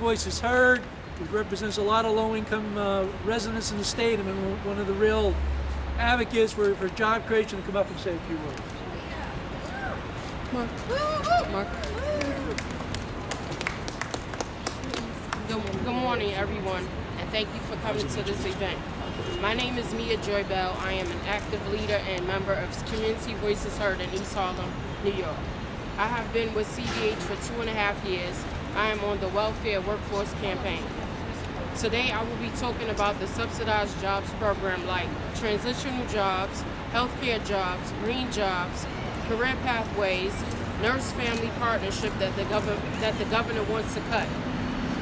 voices heard. He represents a lot of low-income residents in the state, and one of the real advocates for job creation, to come up and say a few words. Mark. Good morning, everyone, and thank you for coming to this event. My name is Mia Joy Bell. I am an active leader and member of Community Voices Heard in East Harlem, New York. I have been with CVH for 2.5 years. I am on the Welfare Workforce Campaign. Today I will be talking about the subsidized jobs program like transitional jobs, healthcare jobs, green jobs, career pathways, nurse-family partnership that the governor wants to cut.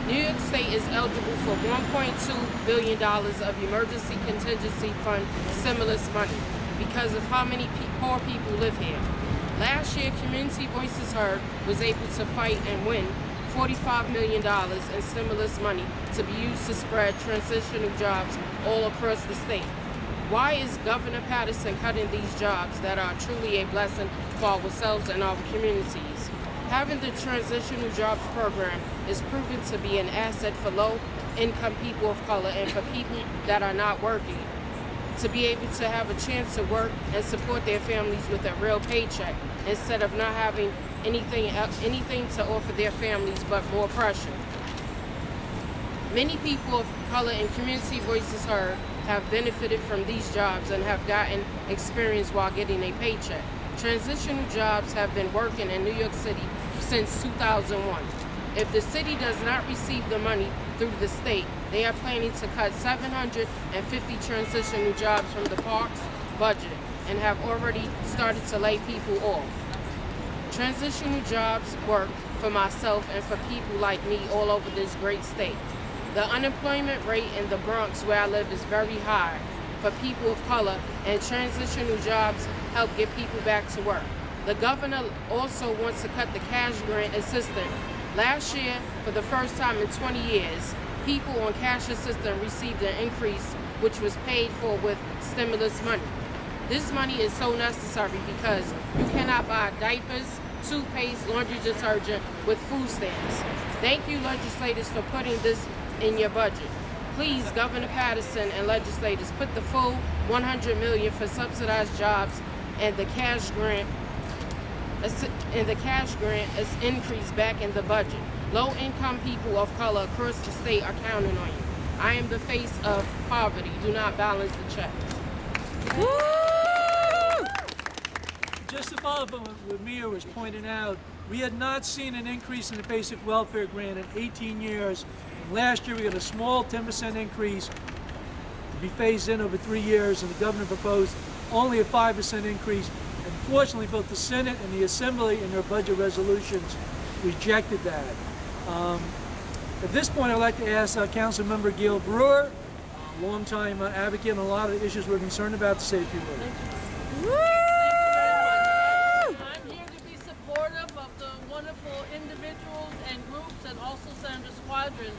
New York State is eligible for $1.2 billion of emergency contingency fund stimulus money because of how many poor people live here. Last year, Community Voices Heard was able to fight and win $45 million in stimulus money to be used to spread transitional jobs all across the state. Why is Governor Patterson cutting these jobs that are truly a blessing for ourselves and our communities? Having the transitional jobs program is proven to be an asset for low-income people of color and for people that are not working, to be able to have a chance to work and support their families with a real paycheck instead of not having anything to offer their families but more pressure. Many people of color and Community Voices Heard have benefited from these jobs and have gotten experience while getting a paycheck. Transitional jobs have been working in New York City since 2001. If the city does not receive the money through the state, they are planning to cut 750 transitional jobs from the parks budget and have already started to lay people off. Transitional jobs work for myself and for people like me all over this great state. The unemployment rate in the Bronx where I live is very high for people of color, and transitional jobs help get people back to work. The governor also wants to cut the cash grant assistance. Last year, for the first time in 20 years, people on cash assistance received an increase which was paid for with stimulus money. This money is so necessary because you cannot buy diapers, toothpaste, laundry detergent with food stamps. Thank you, legislators, for putting this in your budget. Please, Governor Patterson and legislators, put the full $100 million for subsidized jobs and the cash grant is increased back in the budget. Low-income people of color across the state are counting on you. I am the face of poverty. Do not balance the check. Woo! Just to follow up on what Mia was pointing out, we had not seen an increase in the basic welfare grant in 18 years. Last year we got a small 10% increase to be phased in over 3 years, and the governor proposed only a 5% increase. Unfortunately, both the Senate and the Assembly in their budget resolutions rejected that. At this point, I'd like to ask Council Member Gail Brewer, a longtime advocate on a lot of the issues we're concerned about, to say a few words. I'm here to be supportive of the wonderful individuals and groups and also Senator Squadron.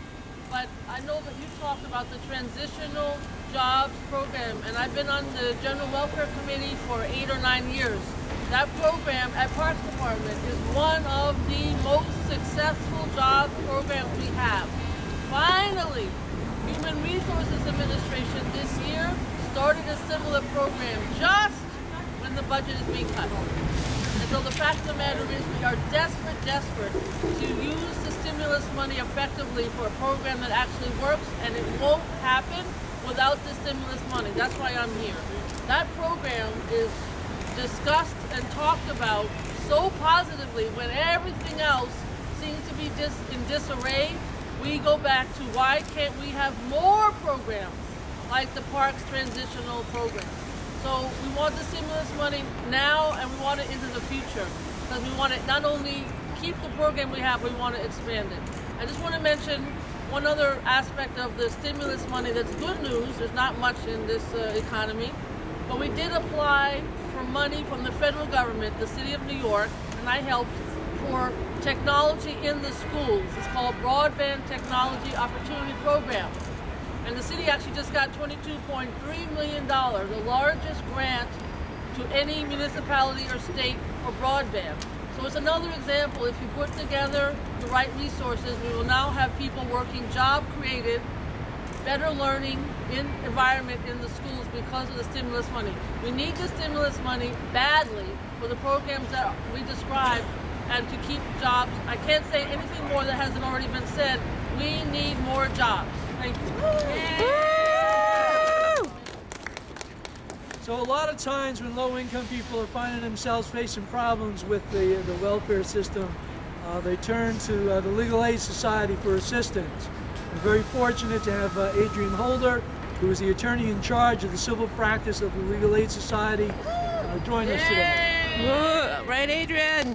But I know that you talked about the transitional jobs program, and I've been on the General Welfare Committee for 8 or 9 years. That program at Parks Department is one of the most successful job programs we have. Finally, Human Resources Administration this year started a similar program just when the budget is being cut. And so the fact of the matter is we are desperate to use the stimulus money effectively for a program that actually works, and it won't happen without the stimulus money. That's why I'm here. That program is discussed and talked about so positively when everything else seems to be in disarray. We go back to why can't we have more programs like the Parks Transitional Program. So we want the stimulus money now, and we want it into the future, because we want to not only keep the program we have, we want to expand it. I just want to mention one other aspect of the stimulus money that's good news. There's not much in this economy, but we did apply for money from the federal government, the city of New York, and I helped for technology in the schools. It's called Broadband Technology Opportunity Program. And the city actually just got $22.3 million, the largest grant to any municipality or state for broadband. So it's another example. If you put together the right resources, we will now have people working job created, better learning environment in the schools because of the stimulus money. We need the stimulus money badly for the programs that we described and to keep jobs. I can't say anything more that hasn't already been said. We need more jobs. Thank you. So a lot of times when low-income people are finding themselves facing problems with the welfare system, they turn to the Legal Aid Society for assistance. We're very fortunate to have Adrian Holder, who is the attorney in charge of the civil practice of the Legal Aid Society, join us today. Right, Adrian?